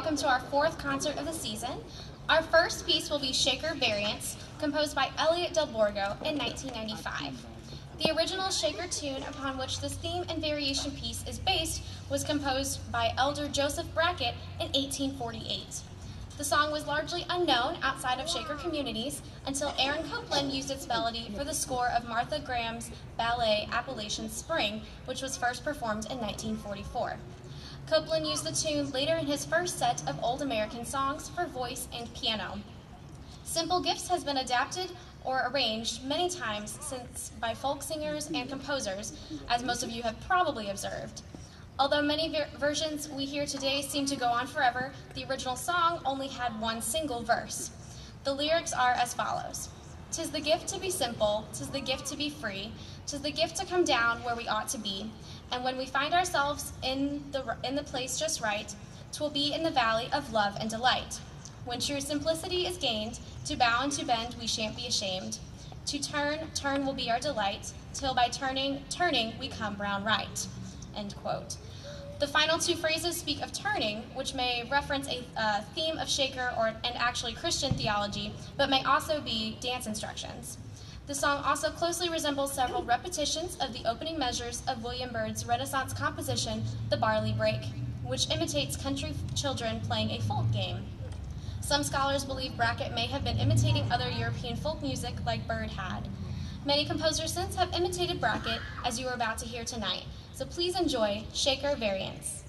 welcome to our fourth concert of the season. Our first piece will be Shaker Variants, composed by Elliot Del Borgo in 1995. The original Shaker tune upon which this theme and variation piece is based was composed by Elder Joseph Brackett in 1848. The song was largely unknown outside of Shaker communities until Aaron Copland used its melody for the score of Martha Graham's ballet Appalachian Spring, which was first performed in 1944. Copland used the tune later in his first set of Old American songs for voice and piano. Simple Gifts has been adapted or arranged many times since by folk singers and composers, as most of you have probably observed. Although many versions we hear today seem to go on forever, the original song only had one single verse. The lyrics are as follows. "'Tis the gift to be simple, 'tis the gift to be free, 'tis the gift to come down where we ought to be, and when we find ourselves in the place just right, 'twill be in the valley of love and delight. When true simplicity is gained, to bow and to bend we shan't be ashamed. To turn will be our delight, till by turning, we come round right." End quote. The final two phrases speak of turning, which may reference a theme of Shaker and actually Christian theology, but may also be dance instructions. The song also closely resembles several repetitions of the opening measures of William Byrd's Renaissance composition, The Barley Break, which imitates country children playing a folk game. Some scholars believe Brackett may have been imitating other European folk music like Byrd had. Many composers since have imitated Brackett, as you are about to hear tonight. So please enjoy Shaker Variants.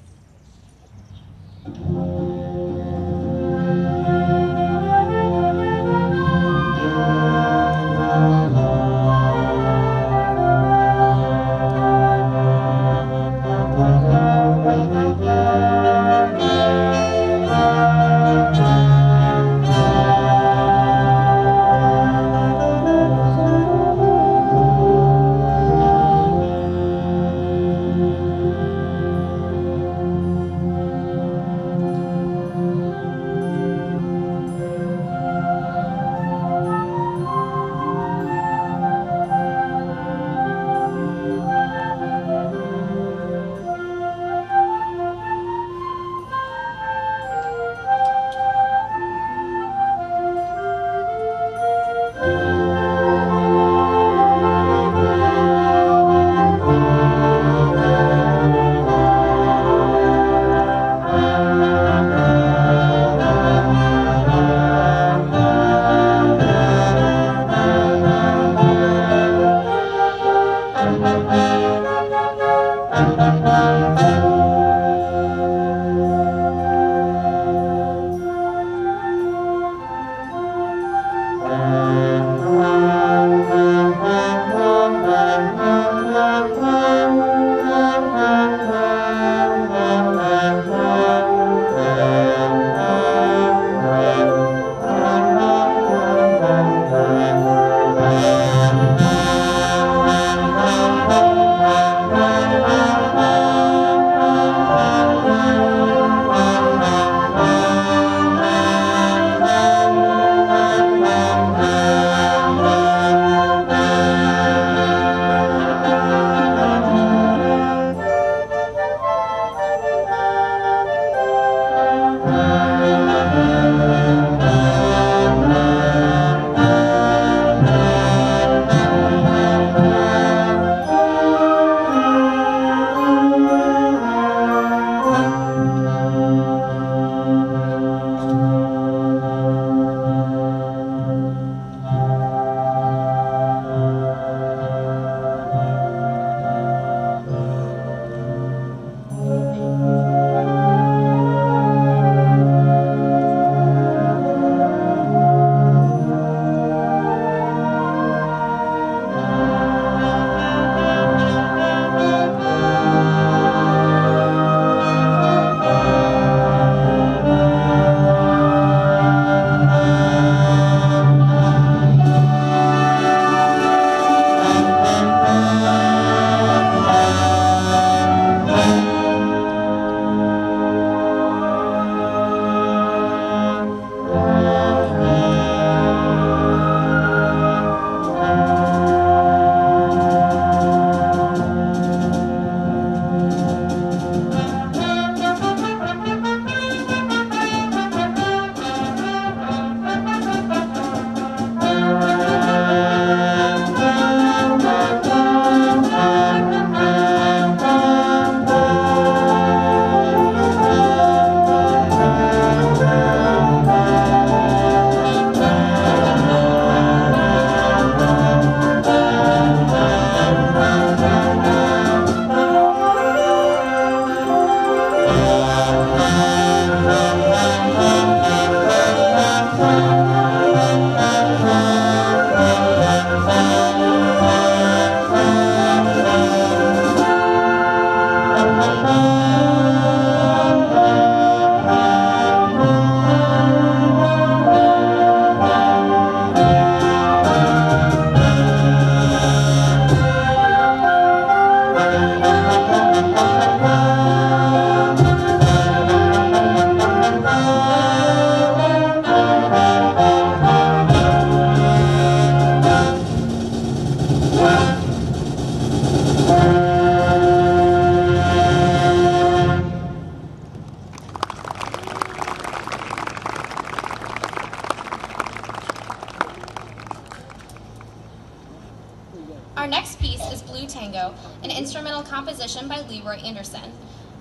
instrumental composition by Leroy Anderson.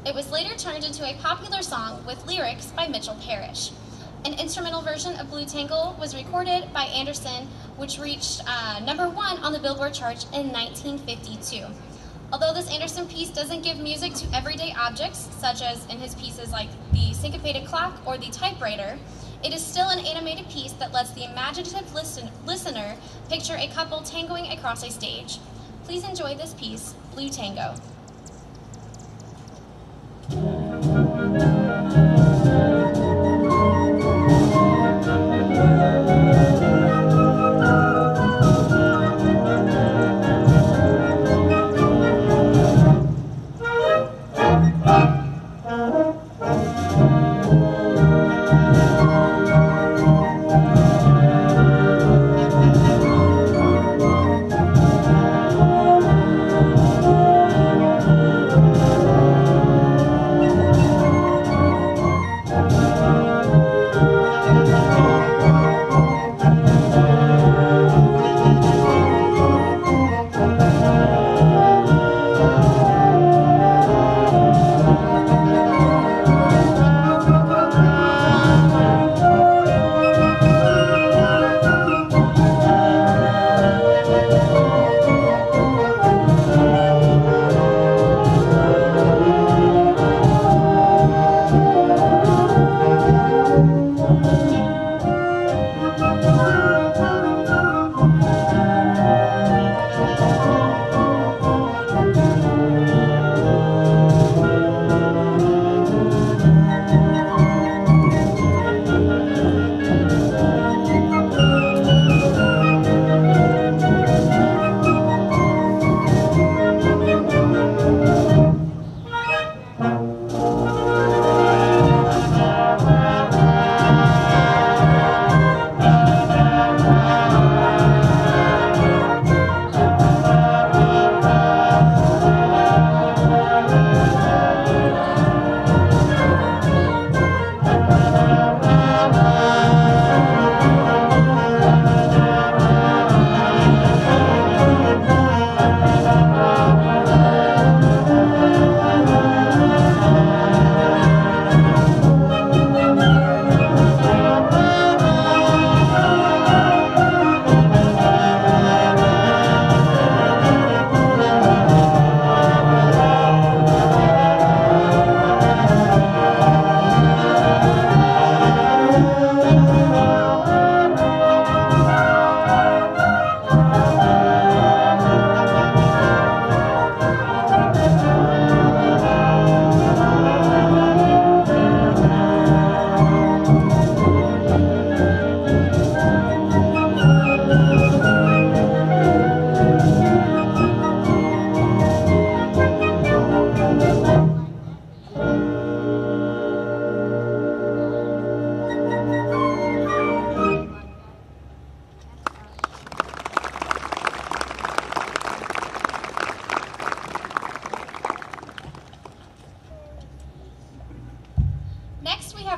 It was later turned into a popular song with lyrics by Mitchell Parrish. An instrumental version of Blue Tangle was recorded by Anderson, which reached #1 on the Billboard chart in 1952. Although this Anderson piece doesn't give music to everyday objects, such as in his pieces like the syncopated clock or the typewriter, it is still an animated piece that lets the imaginative listener picture a couple tangoing across a stage. Please enjoy this piece, Blue Tango.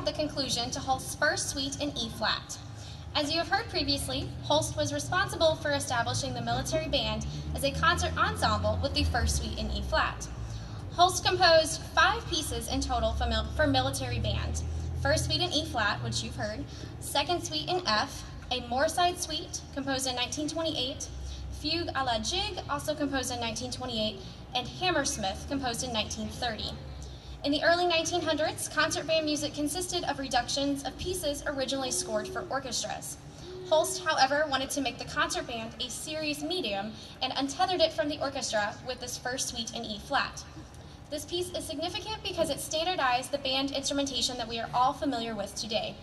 The conclusion to Holst's first suite in E-flat. As you have heard previously, Holst was responsible for establishing the military band as a concert ensemble with the first suite in E-flat. Holst composed 5 pieces in total for military band. First suite in E-flat, which you've heard, second suite in F, a Moorside suite composed in 1928, Fugue à la Jig, also composed in 1928, and Hammersmith, composed in 1930. In the early 1900s, concert band music consisted of reductions of pieces originally scored for orchestras. Holst, however, wanted to make the concert band a series medium and untethered it from the orchestra with this first suite in E-flat. This piece is significant because it standardized the band instrumentation that we are all familiar with today.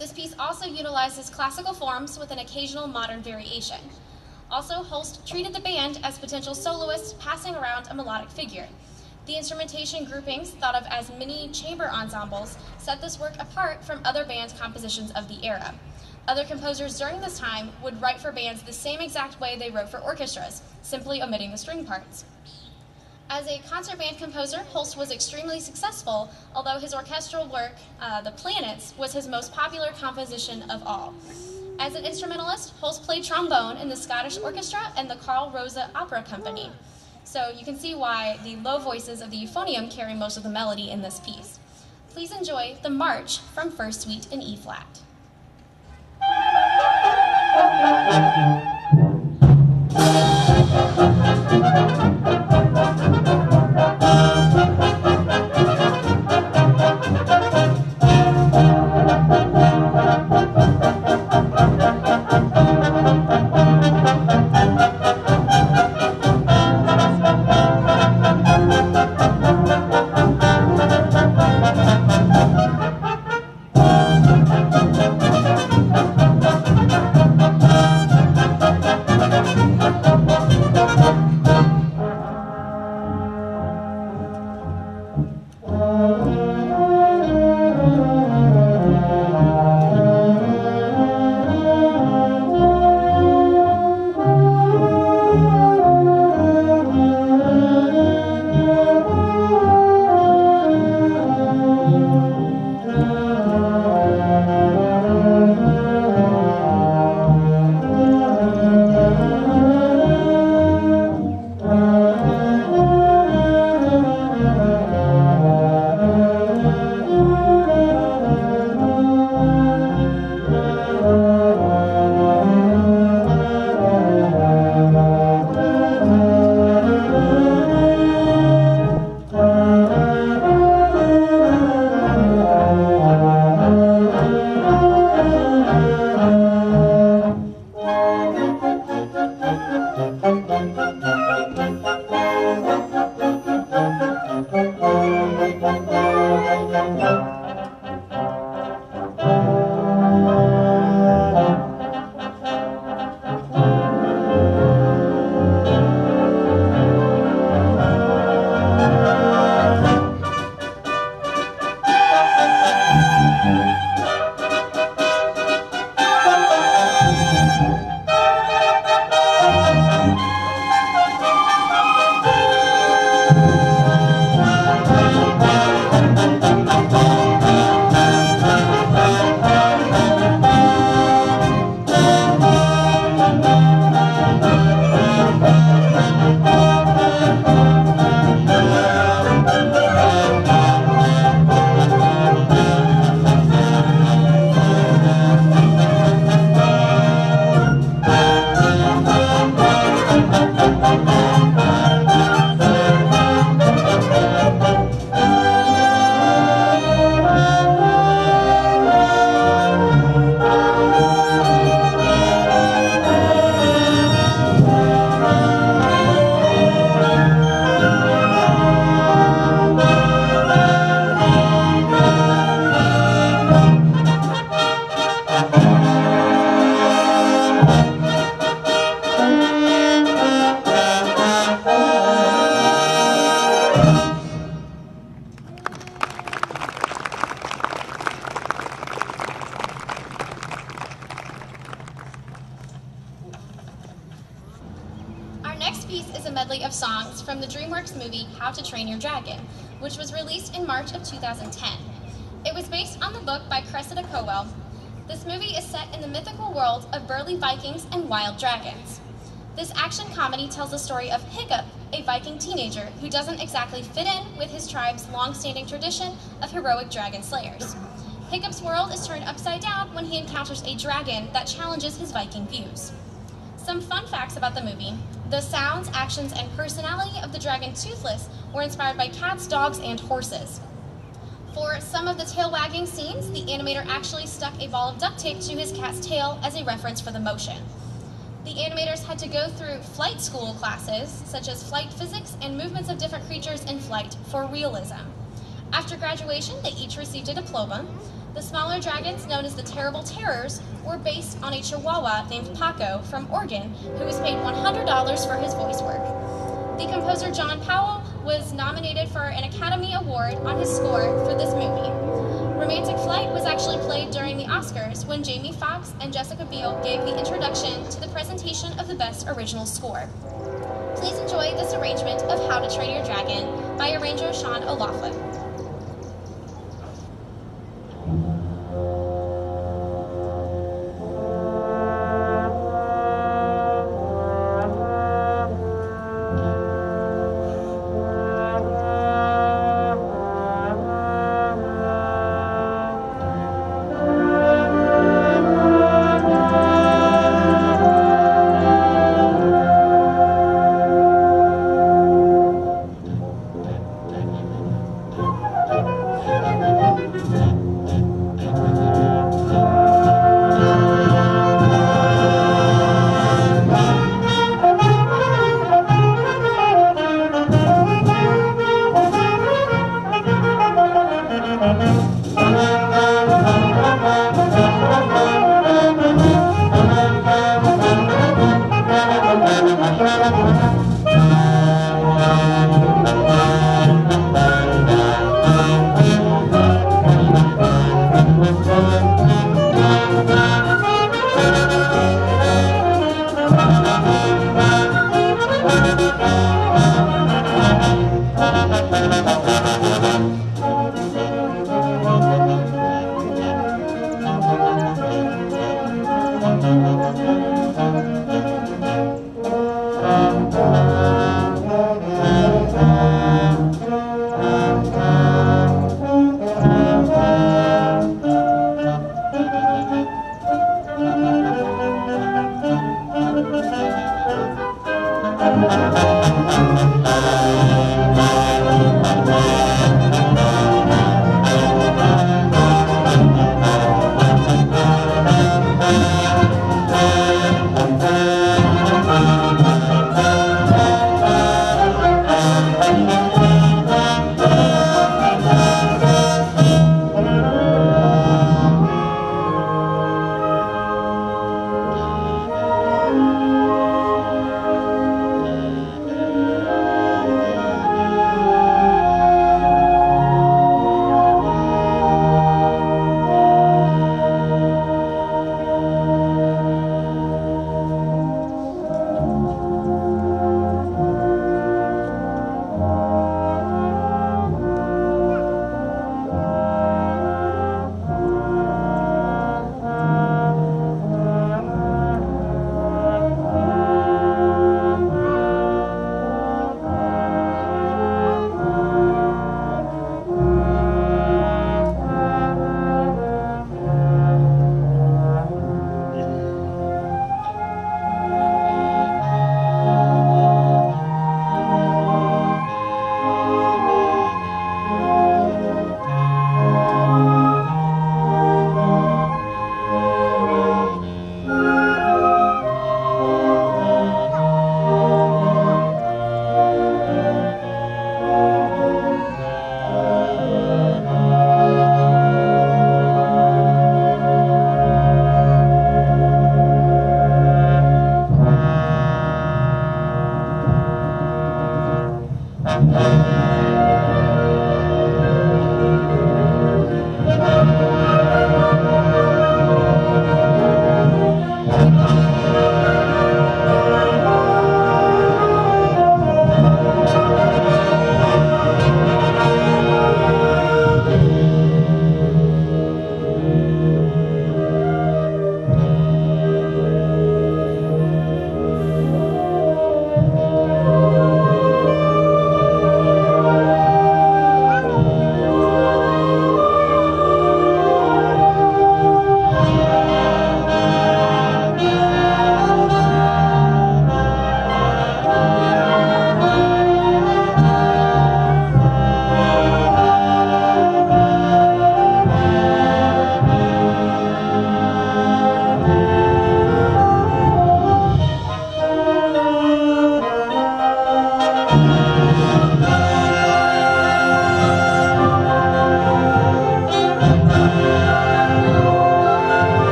This piece also utilizes classical forms with an occasional modern variation. Also, Holst treated the band as potential soloists passing around a melodic figure. The instrumentation groupings, thought of as mini chamber ensembles, set this work apart from other band compositions of the era. Other composers during this time would write for bands the same exact way they wrote for orchestras, simply omitting the string parts. As a concert band composer, Holst was extremely successful, although his orchestral work, The Planets, was his most popular composition of all. As an instrumentalist, Holst played trombone in the Scottish Orchestra and the Carl Rosa Opera Company. So you can see why the low voices of the euphonium carry most of the melody in this piece. Please enjoy the March from First Suite in E flat. Of songs from the DreamWorks movie How to Train Your Dragon, which was released in March of 2010. It was based on the book by Cressida Cowell. This movie is set in the mythical world of burly Vikings and wild dragons. This action comedy tells the story of Hiccup, a Viking teenager who doesn't exactly fit in with his tribe's long-standing tradition of heroic dragon slayers. Hiccup's world is turned upside down when he encounters a dragon that challenges his Viking views. Some fun facts about the movie: the sounds, actions, and personality of the dragon Toothless were inspired by cats, dogs, and horses. For some of the tail-wagging scenes, the animator actually stuck a ball of duct tape to his cat's tail as a reference for the motion. The animators had to go through flight school classes, such as flight physics and movements of different creatures in flight, for realism. After graduation, they each received a diploma. The smaller dragons, known as the Terrible Terrors, were based on a Chihuahua named Paco from Oregon, who was paid $100 for his voice work. The composer John Powell was nominated for an Academy Award on his score for this movie. Romantic Flight was actually played during the Oscars when Jamie Foxx and Jessica Biel gave the introduction to the presentation of the Best Original Score. Please enjoy this arrangement of How to Train Your Dragon by arranger Sean O'Laughlin.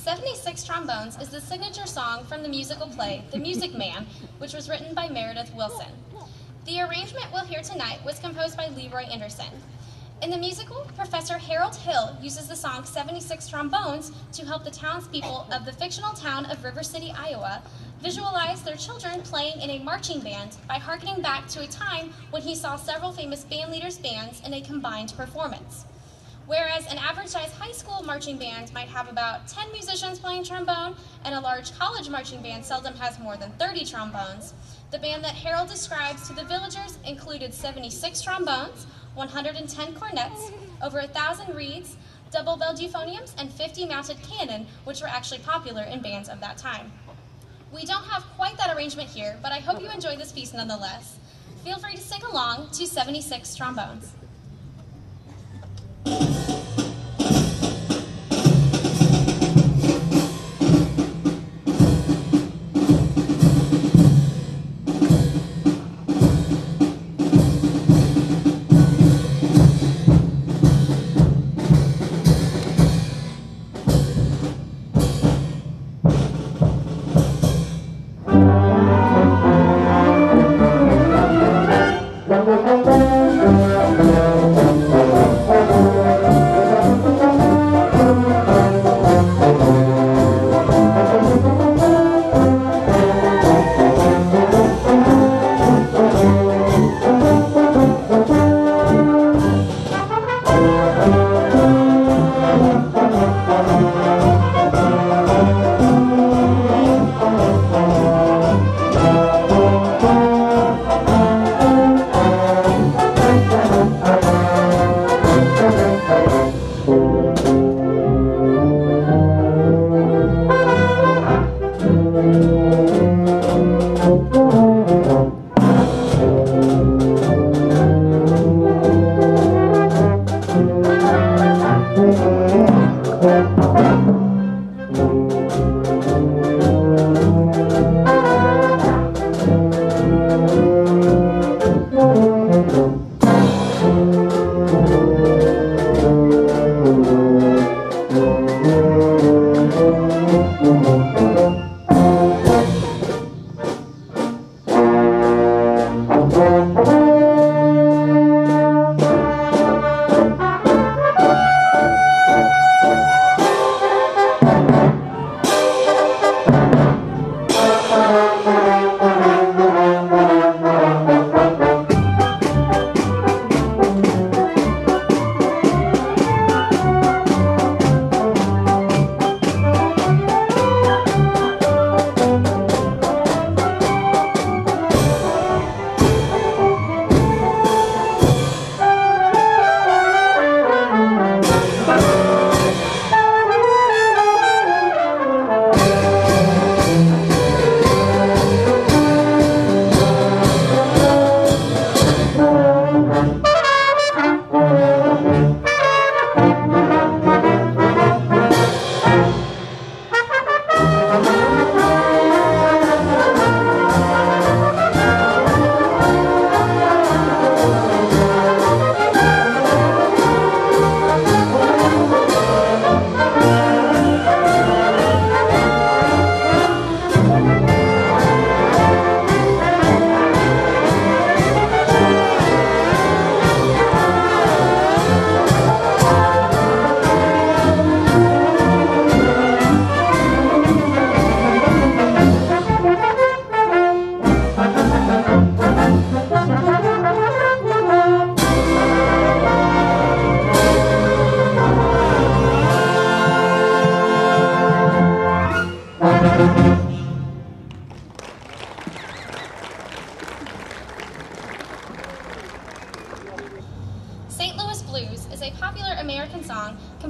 76 Trombones is the signature song from the musical play, The Music Man, which was written by Meredith Willson. The arrangement we'll hear tonight was composed by Leroy Anderson. In the musical, Professor Harold Hill uses the song 76 Trombones to help the townspeople of the fictional town of River City, Iowa, visualize their children playing in a marching band by hearkening back to a time when he saw several famous bandleaders' bands in a combined performance. Whereas an average-sized high school marching band might have about 10 musicians playing trombone, and a large college marching band seldom has more than 30 trombones, the band that Harold describes to the villagers included 76 trombones, 110 cornets, over 1,000 reeds, double bell euphoniums, and 50 mounted cannon, which were actually popular in bands of that time. We don't have quite that arrangement here, but I hope you enjoy this piece nonetheless. Feel free to sing along to 76 Trombones.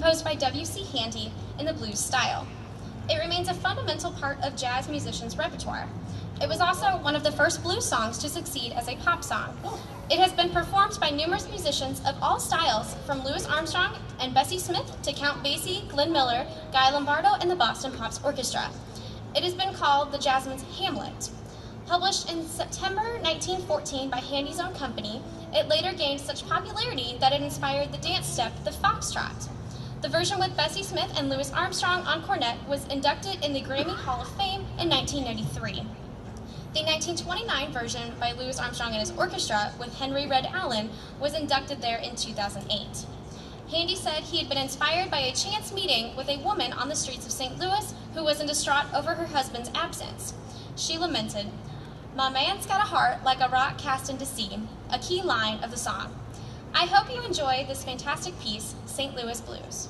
composed by W.C. Handy in the blues style. It remains a fundamental part of jazz musicians' repertoire. It was also one of the first blues songs to succeed as a pop song. It has been performed by numerous musicians of all styles, from Louis Armstrong and Bessie Smith to Count Basie, Glenn Miller, Guy Lombardo, and the Boston Pops Orchestra. It has been called the jazzman's Hamlet. Published in September 1914 by Handy's own company, it later gained such popularity that it inspired the dance step, the foxtrot. The version with Bessie Smith and Louis Armstrong on cornet was inducted in the Grammy Hall of Fame in 1993. The 1929 version by Louis Armstrong and his orchestra with Henry Red Allen was inducted there in 2008. Handy said he had been inspired by a chance meeting with a woman on the streets of St. Louis who was distraught over her husband's absence. She lamented, "My man's got a heart like a rock cast into sea," a key line of the song. I hope you enjoy this fantastic piece, St. Louis Blues.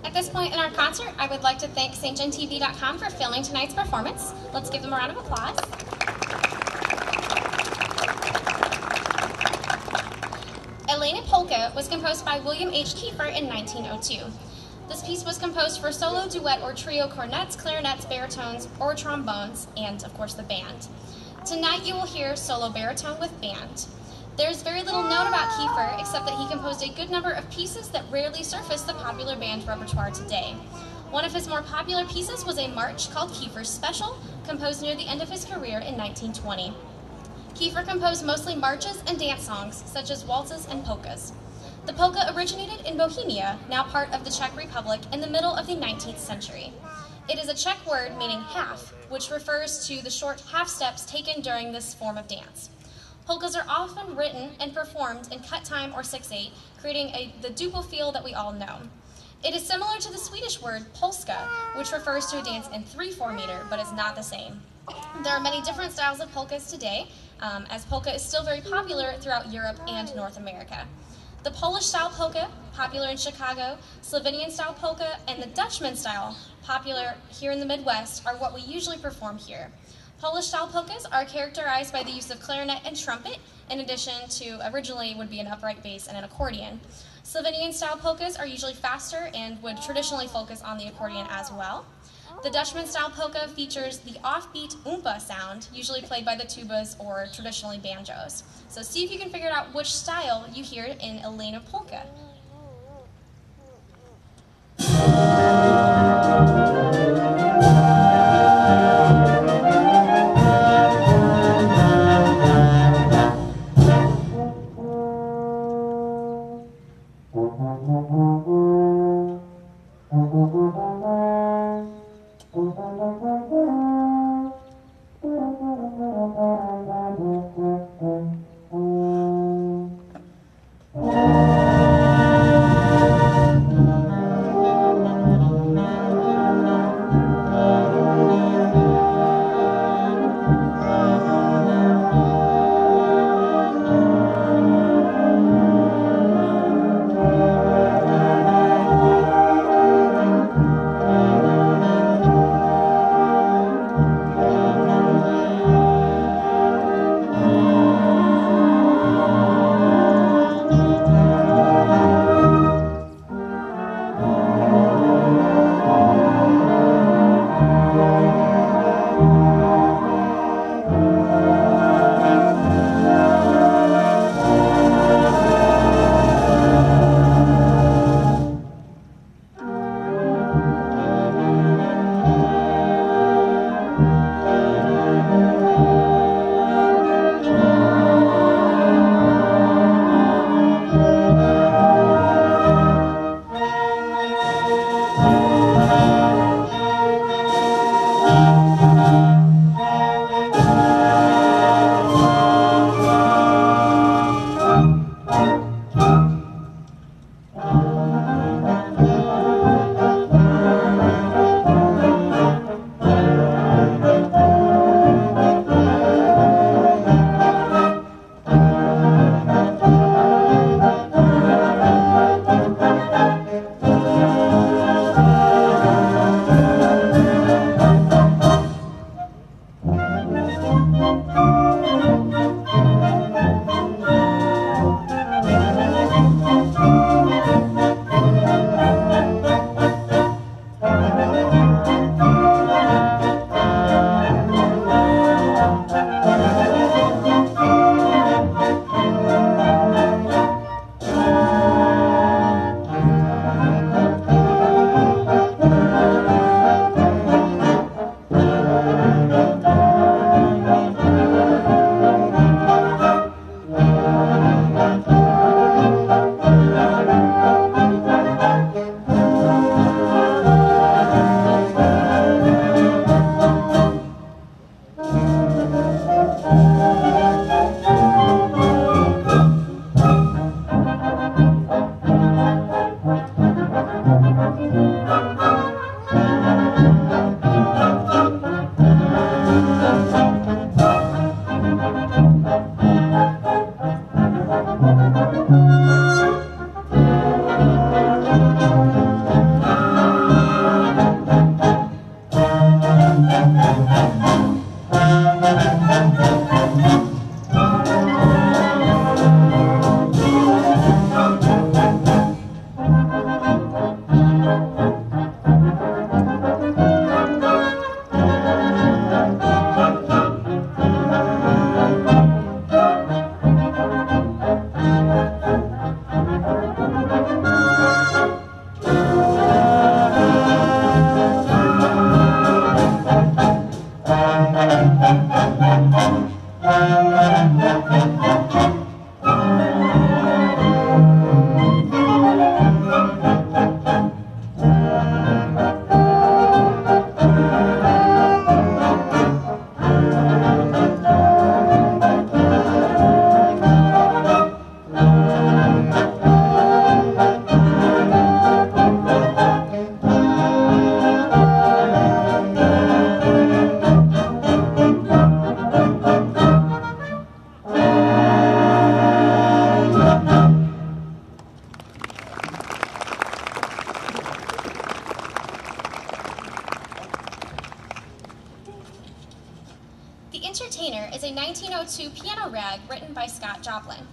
At this point in our concert, I would like to thank stgenTV.com for filming tonight's performance. Let's give them a round of applause. Elena Polka was composed by William H. Kiefer in 1902. This piece was composed for solo, duet, or trio cornets, clarinets, baritones, or trombones, and of course the band. Tonight you will hear solo baritone with band. There's very little known about Kiefer, except that he composed a good number of pieces that rarely surface the popular band repertoire today. One of his more popular pieces was a march called Kiefer's Special, composed near the end of his career in 1920. Kiefer composed mostly marches and dance songs, such as waltzes and polkas. The polka originated in Bohemia, now part of the Czech Republic, in the middle of the 19th century. It is a Czech word meaning half, which refers to the short half steps taken during this form of dance. Polkas are often written and performed in cut time or 6/8, creating the duple feel that we all know. It is similar to the Swedish word polska, which refers to a dance in 3/4 meter, but is not the same. There are many different styles of polkas today, as polka is still very popular throughout Europe and North America. The Polish-style polka, popular in Chicago, Slovenian-style polka, and the Dutchman-style, popular here in the Midwest, are what we usually perform here. Polish-style polkas are characterized by the use of clarinet and trumpet, in addition to originally would be an upright bass and an accordion. Slovenian-style polkas are usually faster and would traditionally focus on the accordion as well. The Dutchman-style polka features the offbeat oompa sound, usually played by the tubas or traditionally banjos. So see if you can figure out which style you hear in Elena polka. The Entertainer is a 1902 piano rag written by Scott Joplin.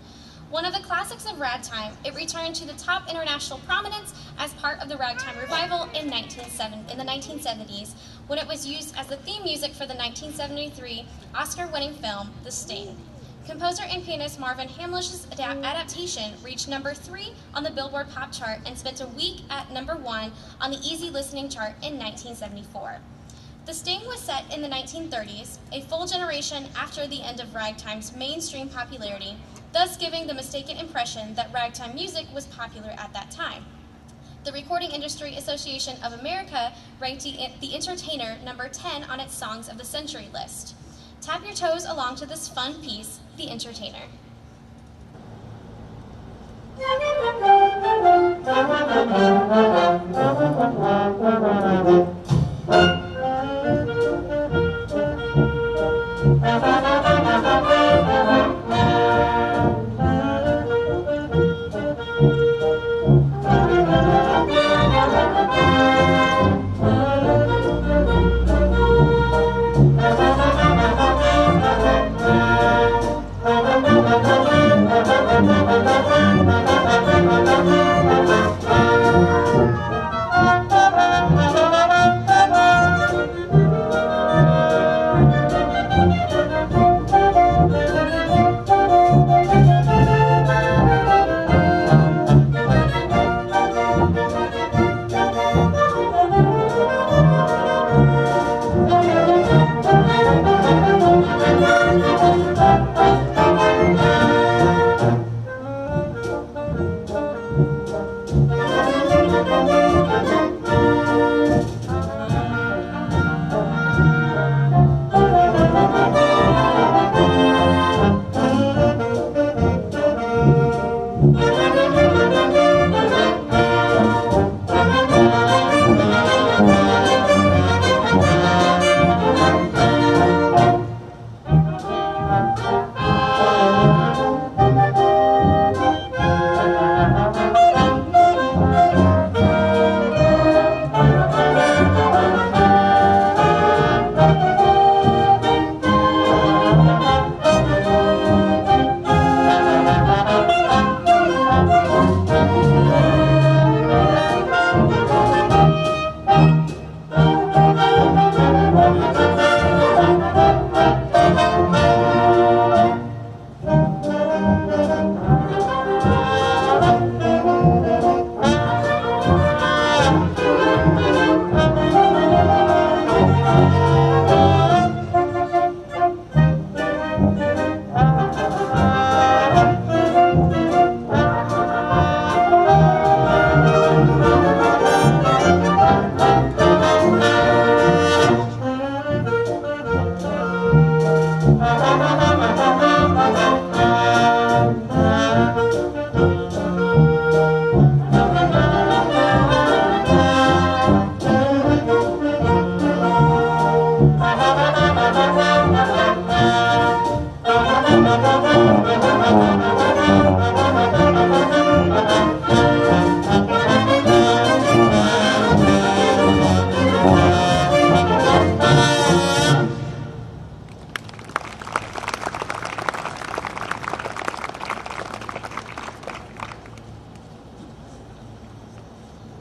One of the classics of ragtime, it returned to the top international prominence as part of the ragtime revival in the 1970s, when it was used as the theme music for the 1973 Oscar-winning film, The Sting. Composer and pianist Marvin Hamlish's adaptation reached number 3 on the Billboard Pop Chart and spent a week at number 1 on the Easy Listening Chart in 1974. The Sting was set in the 1930s, a full generation after the end of ragtime's mainstream popularity, thus giving the mistaken impression that ragtime music was popular at that time. The Recording Industry Association of America ranked The Entertainer number 10 on its Songs of the Century list. Tap your toes along to this fun piece, The Entertainer.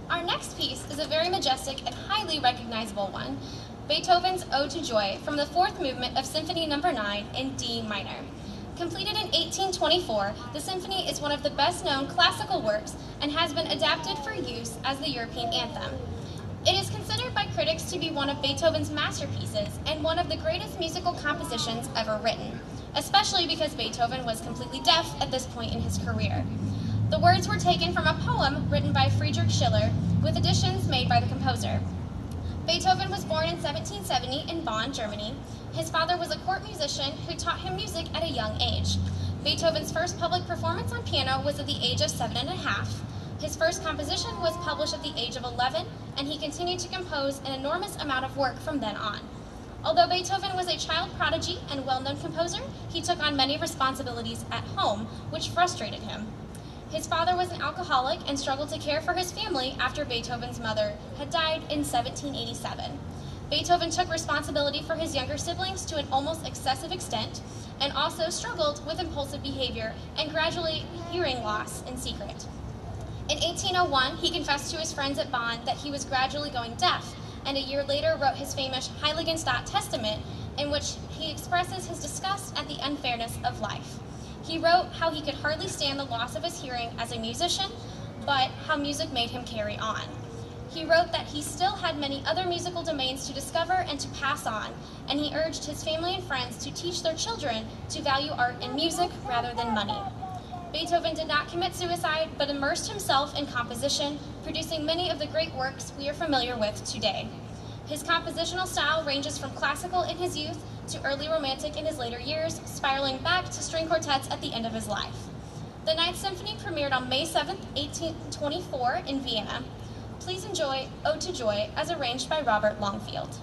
Our next piece is a very majestic and highly recognizable one, Beethoven's Ode to Joy from the 4th movement of Symphony No. 9 in D minor. Completed in 1824, the symphony is one of the best-known classical works and has been adapted for use as the European anthem. It is considered by critics to be one of Beethoven's masterpieces and one of the greatest musical compositions ever written, especially because Beethoven was completely deaf at this point in his career. The words were taken from a poem written by Friedrich Schiller, with additions made by the composer. Beethoven was born in 1770 in Bonn, Germany. His father was a court musician who taught him music at a young age. Beethoven's first public performance on piano was at the age of 7½. His first composition was published at the age of 11, and he continued to compose an enormous amount of work from then on. Although Beethoven was a child prodigy and well-known composer, he took on many responsibilities at home, which frustrated him. His father was an alcoholic and struggled to care for his family after Beethoven's mother had died in 1787. Beethoven took responsibility for his younger siblings to an almost excessive extent, and also struggled with impulsive behavior and gradually hearing loss in secret. In 1801, he confessed to his friends at Bonn that he was gradually going deaf, and a year later wrote his famous Heiligenstadt Testament, in which he expresses his disgust at the unfairness of life. He wrote how he could hardly stand the loss of his hearing as a musician, but how music made him carry on. He wrote that he still had many other musical domains to discover and to pass on, and he urged his family and friends to teach their children to value art and music rather than money. Beethoven did not commit suicide, but immersed himself in composition, producing many of the great works we are familiar with today. His compositional style ranges from classical in his youth to early romantic in his later years, spiraling back to string quartets at the end of his life. The Ninth Symphony premiered on May 7, 1824 in Vienna. Please enjoy Ode to Joy as arranged by Robert Longfield.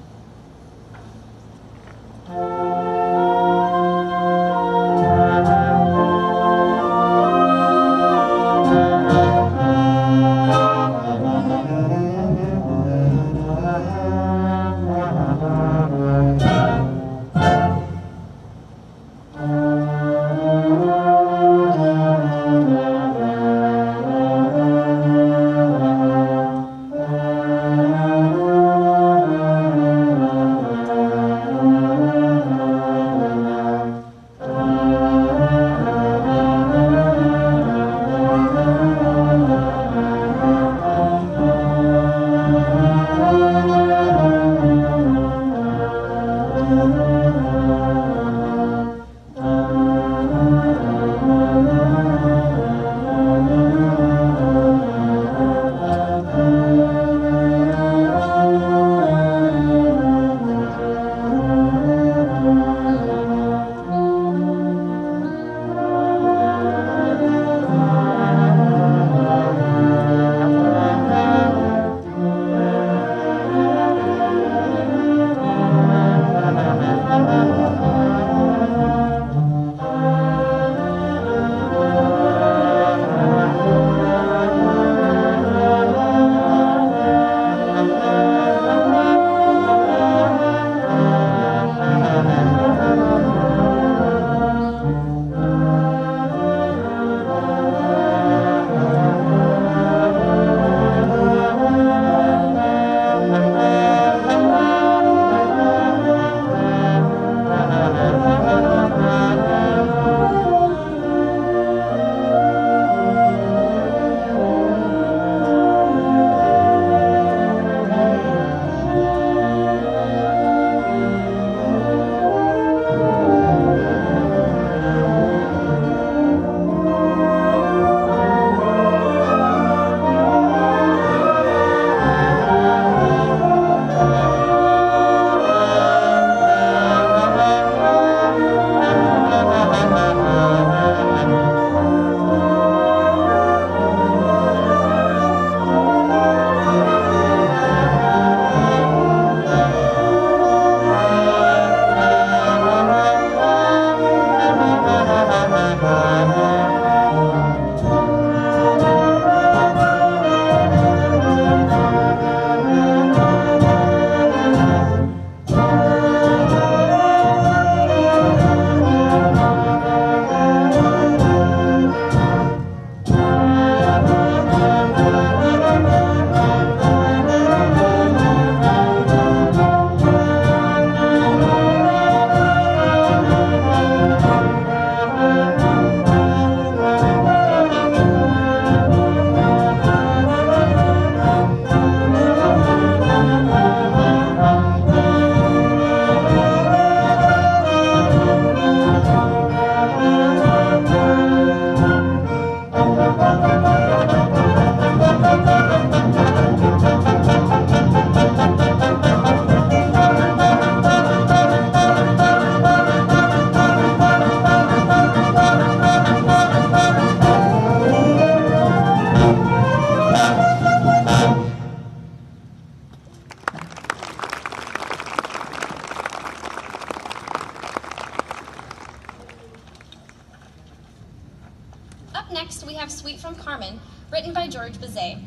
Next, we have Suite from Carmen, written by George Bizet.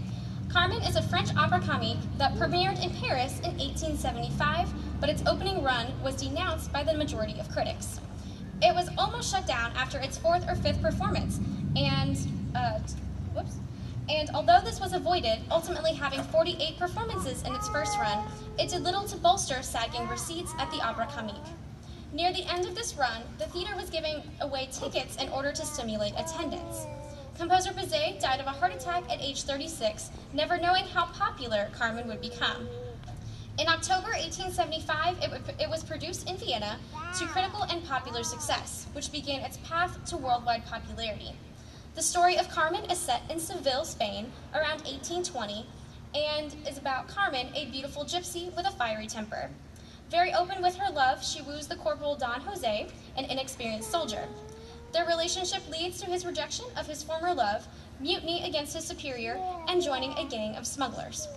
Carmen is a French opera comique that premiered in Paris in 1875, but its opening run was denounced by the majority of critics. It was almost shut down after its fourth or fifth performance, and although this was avoided, ultimately having 48 performances in its first run, it did little to bolster sagging receipts at the Opera Comique. Near the end of this run, the theater was giving away tickets in order to stimulate attendance. Composer Bizet died of a heart attack at age 36, never knowing how popular Carmen would become. In October 1875, it was produced in Vienna to critical and popular success, which began its path to worldwide popularity. The story of Carmen is set in Seville, Spain, around 1820, and is about Carmen, a beautiful gypsy with a fiery temper. Very open with her love, she woos the Corporal Don Jose, an inexperienced soldier. Their relationship leads to his rejection of his former love, mutiny against his superior, and joining a gang of smugglers.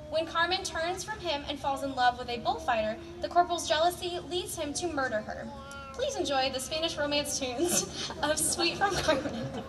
When Carmen turns from him and falls in love with a bullfighter, the corporal's jealousy leads him to murder her. Please enjoy the Spanish romance tunes of Suite from Carmen.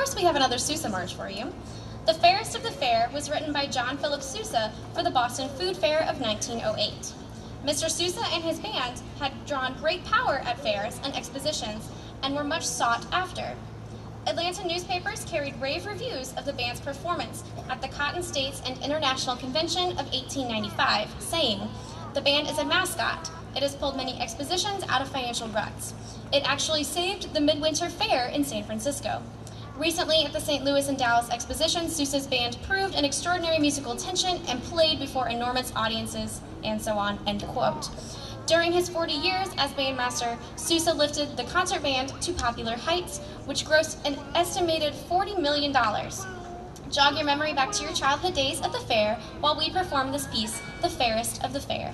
course, we have another Sousa march for you. The Fairest of the Fair was written by John Philip Sousa for the Boston Food Fair of 1908. Mr. Sousa and his band had drawn great power at fairs and expositions and were much sought after. Atlanta newspapers carried rave reviews of the band's performance at the Cotton States and International Convention of 1895, saying, "The band is a mascot. It has pulled many expositions out of financial ruts. It actually saved the Midwinter Fair in San Francisco." Recently, at the St. Louis and Dallas exposition, Sousa's band proved an extraordinary musical tension and played before enormous audiences, and so on, end quote. During his 40 years as bandmaster, Sousa lifted the concert band to popular heights, which grossed an estimated $40 million. Jog your memory back to your childhood days at the fair while we perform this piece, The Fairest of the Fair.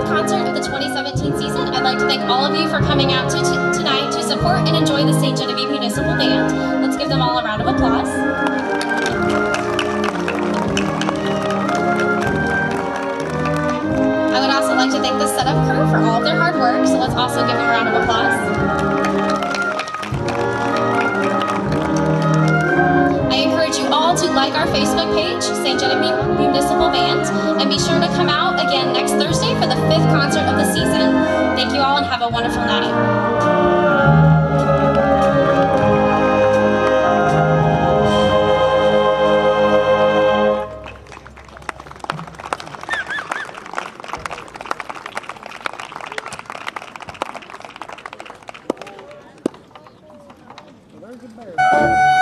concert of the 2017 season. I'd like to thank all of you for coming out tonight to support support and enjoy the St. Genevieve Municipal Band. Let's give them all a round of applause. I would also like to thank the setup crew for all of their hard work, so let's also give them a round of applause. I encourage you all to like our Facebook page, St. Genevieve Municipal Band, and be sure to come out again next Thursday for the 5th concert of the season. Thank you all and have a wonderful night. There's a bear.